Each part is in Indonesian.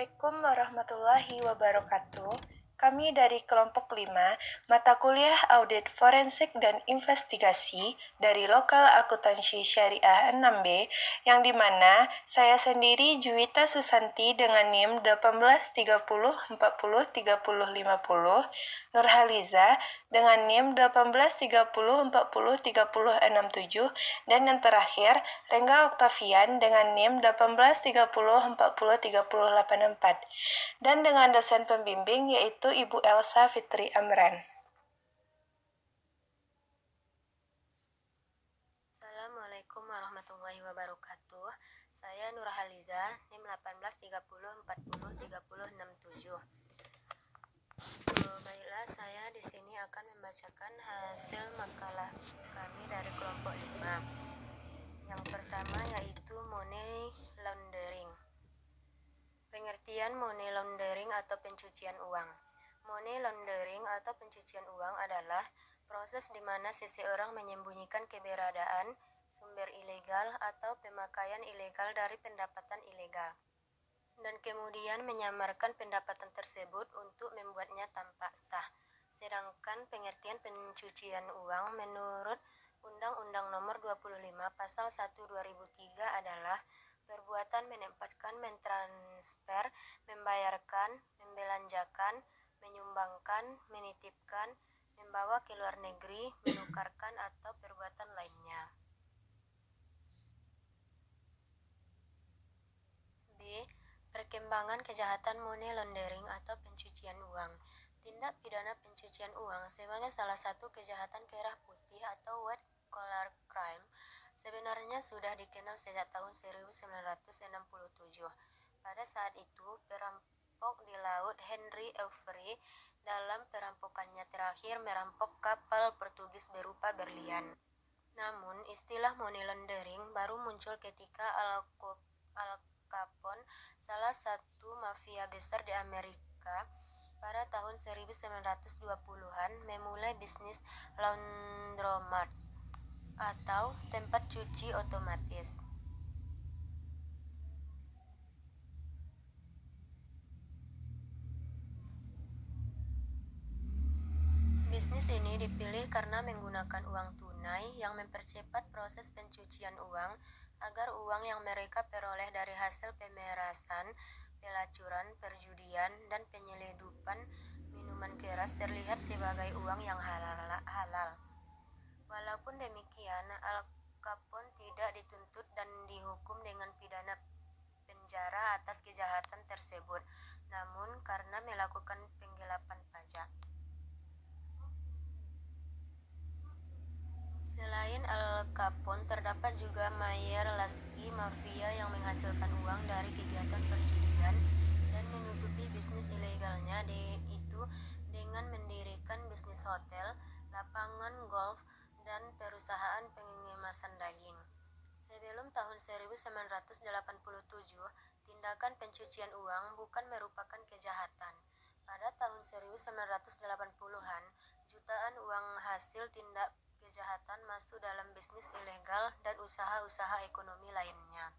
Assalamualaikum warahmatullahi wabarakatuh. Kami dari kelompok 5, mata kuliah Audit Forensik dan Investigasi dari Lokal Akuntansi Syariah 6B, yang dimana saya sendiri Juwita Susanti dengan NIM 1830403050, Nurhaliza dengan NIM 1830403067, dan yang terakhir Rengga Oktavian dengan NIM 1830403084, dan dengan dosen pembimbing yaitu Ibu Elsa Fitri Amran. Assalamualaikum warahmatullahi wabarakatuh. Saya Nurhaliza, NIM 1830403067. Baiklah, saya di sini akan membacakan hasil makalah kami dari kelompok 5. Yang pertama yaitu money laundering. Pengertian money laundering atau pencucian uang. Money laundering atau pencucian uang adalah proses di mana seseorang menyembunyikan keberadaan sumber ilegal atau pemakaian ilegal dari pendapatan ilegal, dan kemudian menyamarkan pendapatan tersebut untuk membuatnya tampak sah. Sedangkan pengertian pencucian uang menurut Undang-Undang Nomor 25 Pasal 1 2003 adalah perbuatan menempatkan, mentransfer, membayarkan, membelanjakan, menyumbangkan, menitipkan, membawa ke luar negeri, menukarkan, atau perbuatan lainnya. B. Perkembangan kejahatan money laundering atau pencucian uang. Tindak pidana pencucian uang sebagai salah satu kejahatan kerah putih atau white collar crime sebenarnya sudah dikenal sejak tahun 1967. Pada saat itu, perampok di laut Henry Avery dalam perampokannya terakhir merampok kapal Portugis berupa berlian. Namun, istilah money laundering baru muncul ketika Al Capone, salah satu mafia besar di Amerika, pada tahun 1920-an memulai bisnis laundromats atau tempat cuci otomatis. Bisnis ini dipilih karena menggunakan uang tunai yang mempercepat proses pencucian uang agar uang yang mereka peroleh dari hasil pemerasan, pelacuran, perjudian, dan penyelundupan minuman keras terlihat sebagai uang yang halal. Walaupun demikian, Al Capone tidak dituntut dan dihukum dengan pidana penjara atas kejahatan tersebut, namun karena melakukan penggelapan pajak. Selain Al Capone, terdapat juga Meyer Lasky, mafia yang menghasilkan uang dari kegiatan perjudian dan menutupi bisnis ilegalnya itu dengan mendirikan bisnis hotel, lapangan golf, dan perusahaan pengemasan daging. Sebelum tahun 1987, tindakan pencucian uang bukan merupakan kejahatan. Pada tahun 1980-an, jutaan uang hasil tindak kejahatan masuk dalam bisnis ilegal dan usaha-usaha ekonomi lainnya.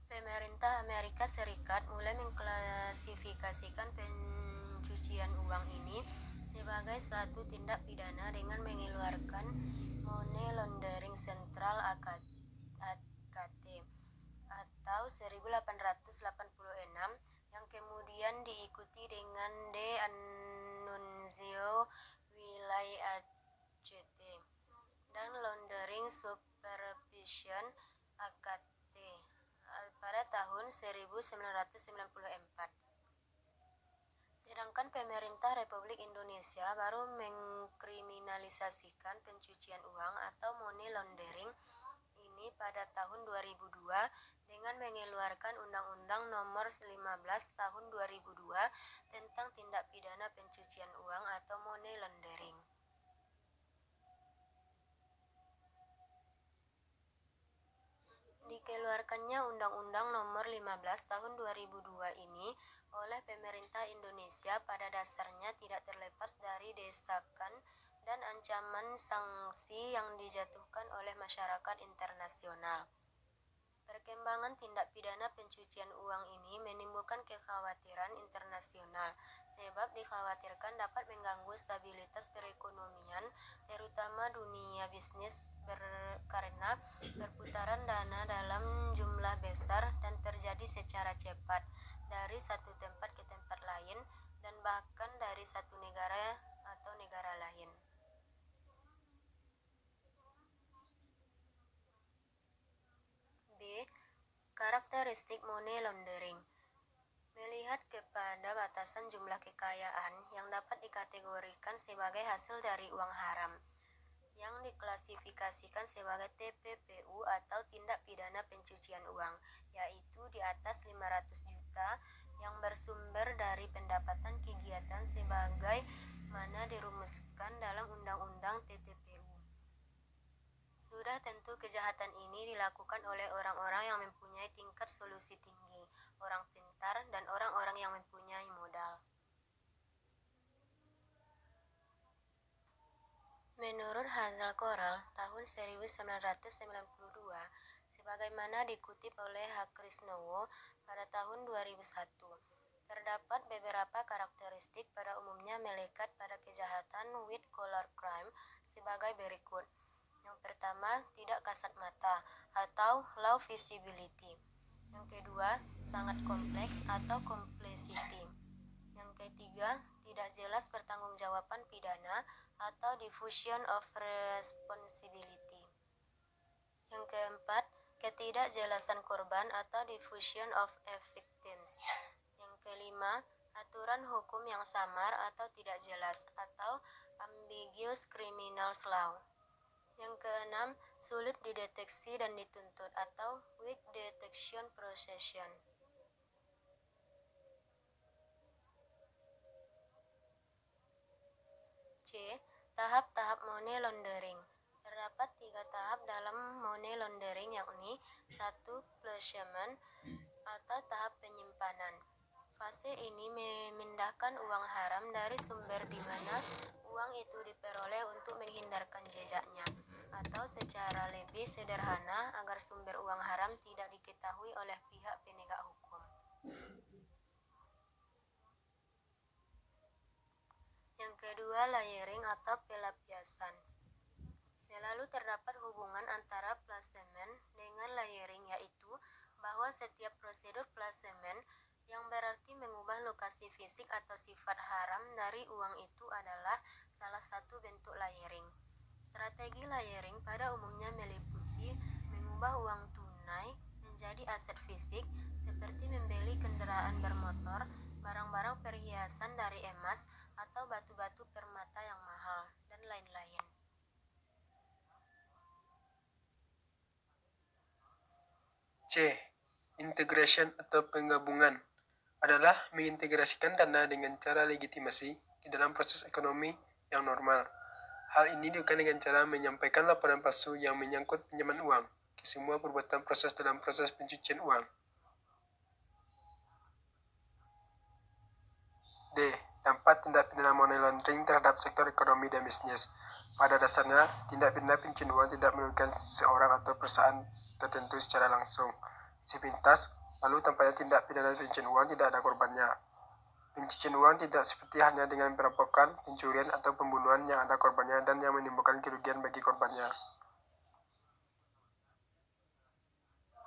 Pemerintah Amerika Serikat mulai mengklasifikasikan pencucian uang ini sebagai suatu tindak pidana dengan mengeluarkan Money Laundering Central Act atau 1886 yang kemudian diikuti dengan De Annunzio Wilay Act dan Laundering Supervision Act pada tahun 1994. Sedangkan pemerintah Republik Indonesia baru mengkriminalisasikan pencucian uang atau money laundering ini pada tahun 2002 dengan mengeluarkan Undang-Undang Nomor 15 Tahun 2002 tentang tindak pidana pencucian uang atau money laundering. Dikeluarkannya Undang-Undang Nomor 15 Tahun 2002 ini oleh pemerintah Indonesia pada dasarnya tidak terlepas dari desakan dan ancaman sanksi yang dijatuhkan oleh masyarakat internasional. Perkembangan tindak pidana pencucian uang ini menimbulkan kekhawatiran internasional, sebab dikhawatirkan dapat mengganggu stabilitas perekonomian, terutama dunia bisnis karena perputaran dana dalam jumlah besar dan terjadi secara cepat dari satu tempat ke tempat lain dan bahkan dari satu negara atau negara lain. B. Karakteristik money laundering. Melihat kepada batasan jumlah kekayaan yang dapat dikategorikan sebagai hasil dari uang haram, yang diklasifikasikan sebagai TPPU atau tindak pidana pencucian uang, yaitu di atas 500 juta yang bersumber dari pendapatan kegiatan sebagai mana dirumuskan dalam Undang-Undang TTPU. Sudah tentu kejahatan ini dilakukan oleh orang-orang yang mempunyai tingkat solusi tinggi, orang pintar, dan orang-orang yang mempunyai modal. Menurut Hazal Koral tahun 1992, sebagaimana dikutip oleh Hakrisnowo pada tahun 2001, terdapat beberapa karakteristik pada umumnya melekat pada kejahatan white collar crime sebagai berikut. Yang pertama, tidak kasat mata atau low visibility. Yang kedua, sangat kompleks atau complexity. Yang ketiga, tidak jelas pertanggungjawaban pidana atau diffusion of responsibility. Yang keempat, ketidakjelasan korban atau diffusion of victims. Yang kelima, aturan hukum yang samar atau tidak jelas atau ambiguous criminal law. Yang keenam, sulit dideteksi dan dituntut atau weak detection procession. C. Tahap-tahap money laundering. Terdapat 3 tahap dalam money laundering, yakni 1. Placement atau tahap penyimpanan. Fase ini memindahkan uang haram dari sumber di mana uang itu diperoleh untuk menghindarkan jejaknya, atau secara lebih sederhana agar sumber uang haram tidak diketahui oleh pihak penegak hukum. Yang kedua, layering atau pelapiasan. Selalu terdapat hubungan antara placement dengan layering, yaitu bahwa setiap prosedur placement yang berarti mengubah lokasi fisik atau sifat haram dari uang itu adalah salah satu bentuk layering. Strategi layering pada umumnya meliputi mengubah uang tunai menjadi aset fisik seperti membeli kendaraan bermotor, barang-barang perhiasan dari emas atau batu-batu permata yang mahal, dan lain-lain. C. Integration atau penggabungan adalah mengintegrasikan dana dengan cara legitimasi di dalam proses ekonomi yang normal. Hal ini dilakukan dengan cara menyampaikan laporan palsu yang menyangkut pinjaman uang ke semua perbuatan proses dalam proses pencucian uang. D. Dampak tindak pidana money laundering terhadap sektor ekonomi dan bisnis. Pada dasarnya, tindak pidana pencucian uang tidak merugikan seorang atau perusahaan tertentu secara langsung. Sepintas, lalu tampaknya tindak pidana pencucian uang tidak ada korbannya. Pencucian uang tidak seperti halnya dengan perampokan, pencurian, atau pembunuhan yang ada korbannya dan yang menimbulkan kerugian bagi korbannya.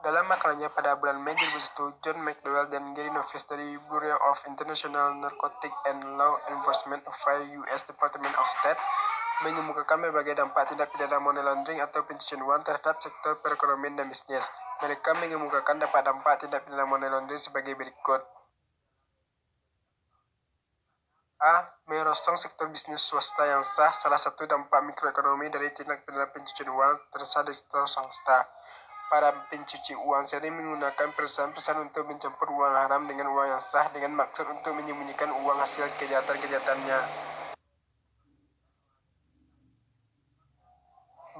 Dalam makalahnya pada bulan Mei 2001, John McDowell dan Gary Noves dari Bureau of International Narcotic and Law Enforcement Affairs US Department of State mengemukakan berbagai dampak tindak pidana money laundering atau pencucian uang terhadap sektor perekonomian dan bisnis. Mereka mengemukakan dampak-dampak tindak pidana money laundering sebagai berikut. A. Merongsong sektor bisnis swasta yang sah. Salah satu dampak mikroekonomi dari tindak pidana pencucian uang tersah di sektor swasta. Para pencuci uang sering menggunakan perusahaan-perusahaan untuk mencampur uang haram dengan uang yang sah dengan maksud untuk menyembunyikan uang hasil kejahatan-kejahatannya.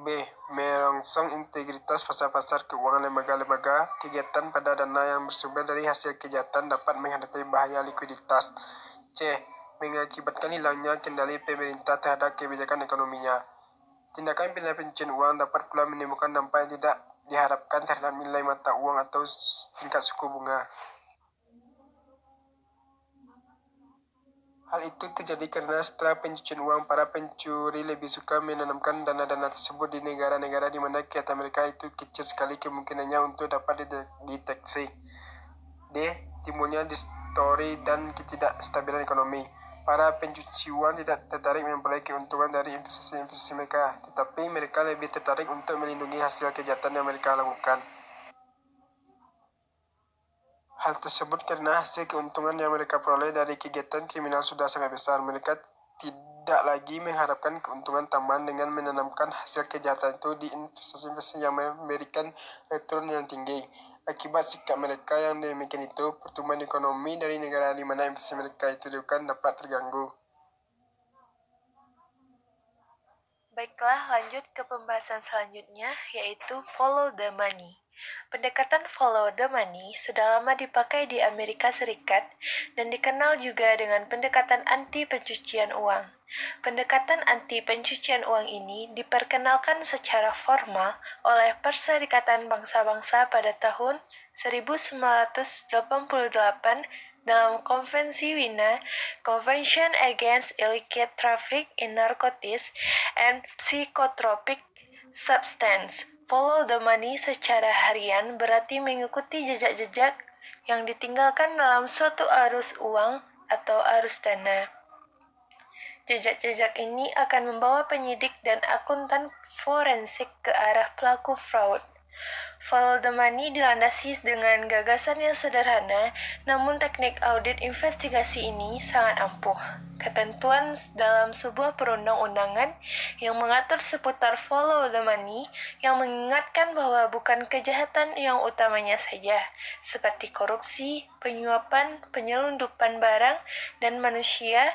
B. Merongsong integritas pasar-pasar keuangan lembaga-lembaga. Kegiatan pada dana yang bersumber dari hasil kejahatan dapat menghadapi bahaya likuiditas. C. Mengakibatkan hilangnya kendali pemerintah terhadap kebijakan ekonominya. Tindakan pidana pencucian uang dapat pula menimbulkan dampak yang tidak diharapkan terhadap nilai mata uang atau tingkat suku bunga. Hal itu terjadi karena setelah pencucian uang, para pencuri lebih suka menanamkan dana-dana tersebut di negara-negara di mana kegiatan mereka itu kecil sekali kemungkinannya untuk dapat dideteksi. D. Timbulnya distorsi dan ketidakstabilan ekonomi. Para pencuci uang tidak tertarik memperoleh keuntungan dari investasi mereka, tetapi mereka lebih tertarik untuk melindungi hasil kejahatan yang mereka lakukan. Hal tersebut karena hasil keuntungan yang mereka peroleh dari kegiatan kriminal sudah sangat besar. Mereka tidak lagi mengharapkan keuntungan tambahan dengan menanamkan hasil kejahatan itu di investasi yang memberikan return yang tinggi. Akibat sikap mereka yang demikian itu, pertumbuhan ekonomi dari negara di mana investasi mereka itu dilakukan dapat terganggu. Baiklah, lanjut ke pembahasan selanjutnya, yaitu follow the money. Pendekatan follow the money sudah lama dipakai di Amerika Serikat dan dikenal juga dengan pendekatan anti pencucian uang. Pendekatan anti pencucian uang ini diperkenalkan secara formal oleh Perserikatan Bangsa-Bangsa pada tahun 1988 dalam Konvensi Wina, Convention Against Illicit Traffic in Narcotics and Psychotropic Substance. Follow the money secara harian berarti mengikuti jejak-jejak yang ditinggalkan dalam suatu arus uang atau arus dana. Jejak-jejak ini akan membawa penyidik dan akuntan forensik ke arah pelaku fraud. Follow the money dilandasi dengan gagasan yang sederhana, namun teknik audit investigasi ini sangat ampuh. Ketentuan dalam sebuah perundang-undangan yang mengatur seputar follow the money yang mengingatkan bahwa bukan kejahatan yang utamanya saja, seperti korupsi, penyuapan, penyelundupan barang dan manusia,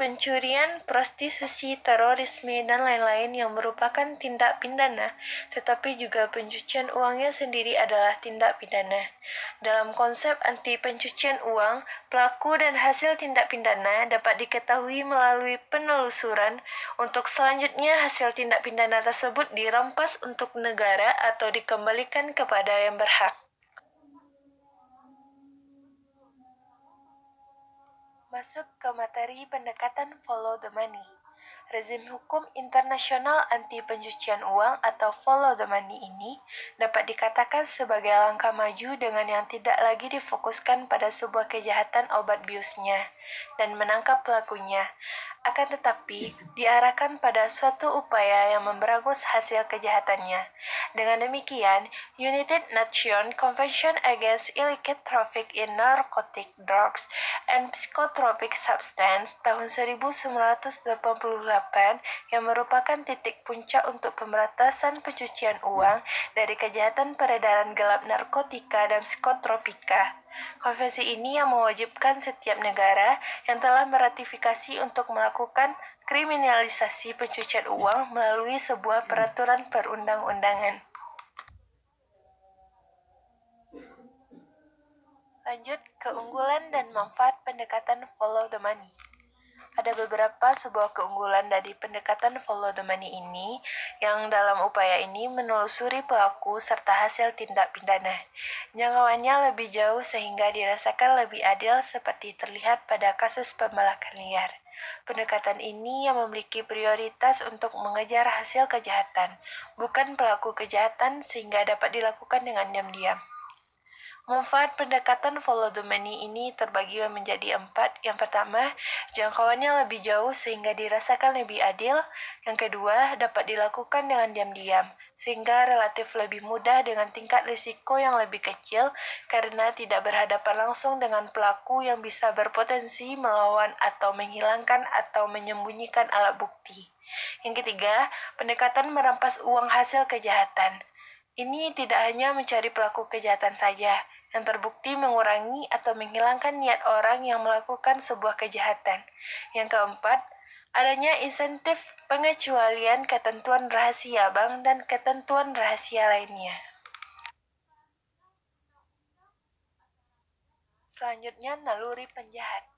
pencurian, prostitusi, terorisme, dan lain-lain yang merupakan tindak pidana, tetapi juga pencucian uangnya sendiri adalah tindak pidana. Dalam konsep anti pencucian uang, pelaku dan hasil tindak pidana dapat diketahui melalui penelusuran. Untuk selanjutnya, hasil tindak pidana tersebut dirampas untuk negara atau dikembalikan kepada yang berhak. Masuk ke materi pendekatan follow the money. Rezim hukum internasional anti pencucian uang atau follow the money ini dapat dikatakan sebagai langkah maju dengan yang tidak lagi difokuskan pada sebuah kejahatan obat biusnya dan menangkap pelakunya, akan tetapi diarahkan pada suatu upaya yang memberangus hasil kejahatannya. Dengan demikian, United Nations Convention Against Illicit Traffic in Narcotic Drugs and Psychotropic Substance tahun 1988 yang merupakan titik puncak untuk pemberantasan pencucian uang dari kejahatan peredaran gelap narkotika dan psikotropika. Konvensi ini yang mewajibkan setiap negara yang telah meratifikasi untuk melakukan kriminalisasi pencucian uang melalui sebuah peraturan perundang-undangan. Lanjut, keunggulan dan manfaat pendekatan follow the money. Ada beberapa sebuah keunggulan dari pendekatan follow the money ini yang dalam upaya ini menelusuri pelaku serta hasil tindak pidana. Jangkauannya lebih jauh sehingga dirasakan lebih adil seperti terlihat pada kasus pembalakan liar. Pendekatan ini yang memiliki prioritas untuk mengejar hasil kejahatan, bukan pelaku kejahatan sehingga dapat dilakukan dengan diam-diam. Manfaat pendekatan follow the money ini terbagi menjadi 4. Yang pertama, jangkauannya lebih jauh sehingga dirasakan lebih adil. Yang kedua, dapat dilakukan dengan diam-diam, sehingga relatif lebih mudah dengan tingkat risiko yang lebih kecil karena tidak berhadapan langsung dengan pelaku yang bisa berpotensi melawan atau menghilangkan atau menyembunyikan alat bukti. Yang ketiga, pendekatan merampas uang hasil kejahatan. Ini tidak hanya mencari pelaku kejahatan saja, yang terbukti mengurangi atau menghilangkan niat orang yang melakukan sebuah kejahatan. Yang keempat, adanya insentif pengecualian ketentuan rahasia bank dan ketentuan rahasia lainnya. Selanjutnya, naluri penjahat.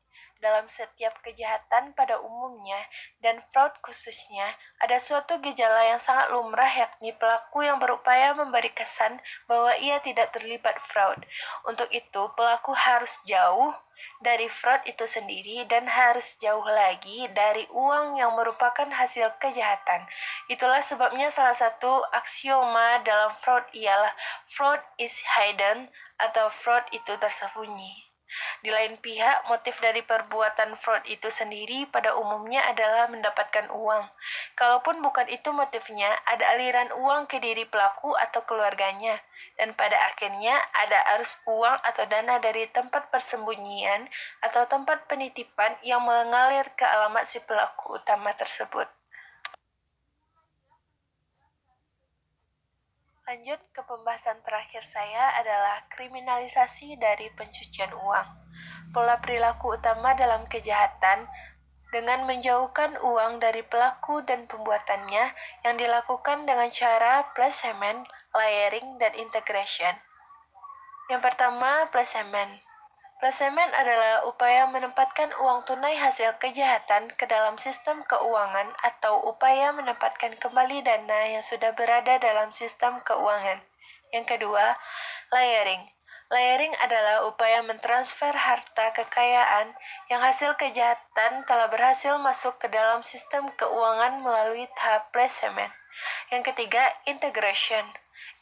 Dalam setiap kejahatan pada umumnya dan fraud khususnya, ada suatu gejala yang sangat lumrah yakni pelaku yang berupaya memberi kesan bahwa ia tidak terlibat fraud. Untuk itu, pelaku harus jauh dari fraud itu sendiri dan harus jauh lagi dari uang yang merupakan hasil kejahatan. Itulah sebabnya salah satu aksioma dalam fraud ialah fraud is hidden atau fraud itu tersembunyi. Di lain pihak, motif dari perbuatan fraud itu sendiri pada umumnya adalah mendapatkan uang. Kalaupun bukan itu motifnya, ada aliran uang ke diri pelaku atau keluarganya. Dan pada akhirnya ada arus uang atau dana dari tempat persembunyian atau tempat penitipan yang mengalir ke alamat si pelaku utama tersebut. Lanjut ke pembahasan terakhir saya adalah kriminalisasi dari pencucian uang. Pola perilaku utama dalam kejahatan dengan menjauhkan uang dari pelaku dan pembuatannya yang dilakukan dengan cara placement, layering, dan integration. Yang pertama, placement. Placement adalah upaya menempatkan uang tunai hasil kejahatan ke dalam sistem keuangan atau upaya menempatkan kembali dana yang sudah berada dalam sistem keuangan. Yang kedua, layering. Layering adalah upaya mentransfer harta kekayaan yang hasil kejahatan telah berhasil masuk ke dalam sistem keuangan melalui tahap placement. Yang ketiga, integration.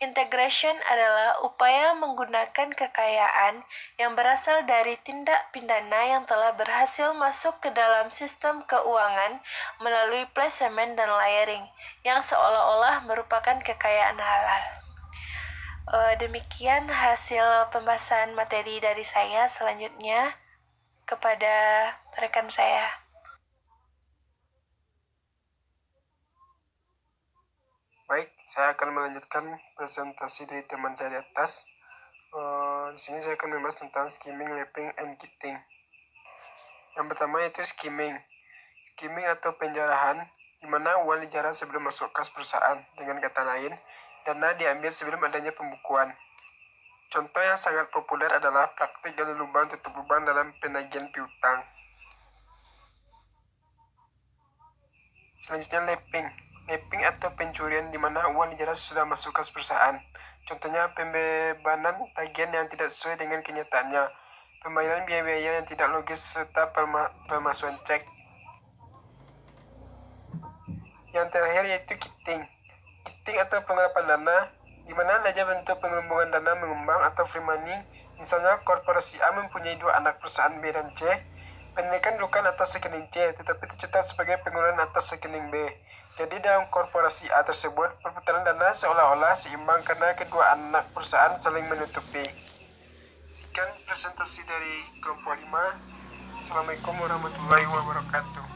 Integration adalah upaya menggunakan kekayaan yang berasal dari tindak pidana yang telah berhasil masuk ke dalam sistem keuangan melalui placement dan layering, yang seolah-olah merupakan kekayaan halal. Demikian hasil pembahasan materi dari saya. Selanjutnya kepada rekan saya. Baik, saya akan melanjutkan presentasi dari teman saya di atas. Di sini saya akan membahas tentang skimming, lapping, and kitting. Yang pertama yaitu skimming. Skimming atau penjarahan, di mana uang dijarah sebelum masuk kas perusahaan. Dengan kata lain, dana diambil sebelum adanya pembukuan. Contoh yang sangat populer adalah praktik gali lubang tutup lubang dalam penagihan piutang. Selanjutnya lapping. Lapping atau pencurian di mana uang dijarah sudah masuk kas perusahaan. Contohnya pembebanan tagihan yang tidak sesuai dengan kenyataannya, pembayaran biaya-biaya yang tidak logis, serta pemalsuan cek. Yang terakhir yaitu kitting. Kitting atau penggelapan dana, di mana ada bentuk penggelembungan dana mengembang atau free money. Misalnya korporasi A mempunyai dua anak perusahaan B dan C. Penarikan dilakukan atas rekening C, tetapi tercatat sebagai pengeluaran atas rekening B. Jadi dalam korporasi A tersebut, perputaran dana seolah-olah seimbang karena kedua anak perusahaan saling menutupi. Sekian presentasi dari kelompok 5. Assalamualaikum warahmatullahi wabarakatuh.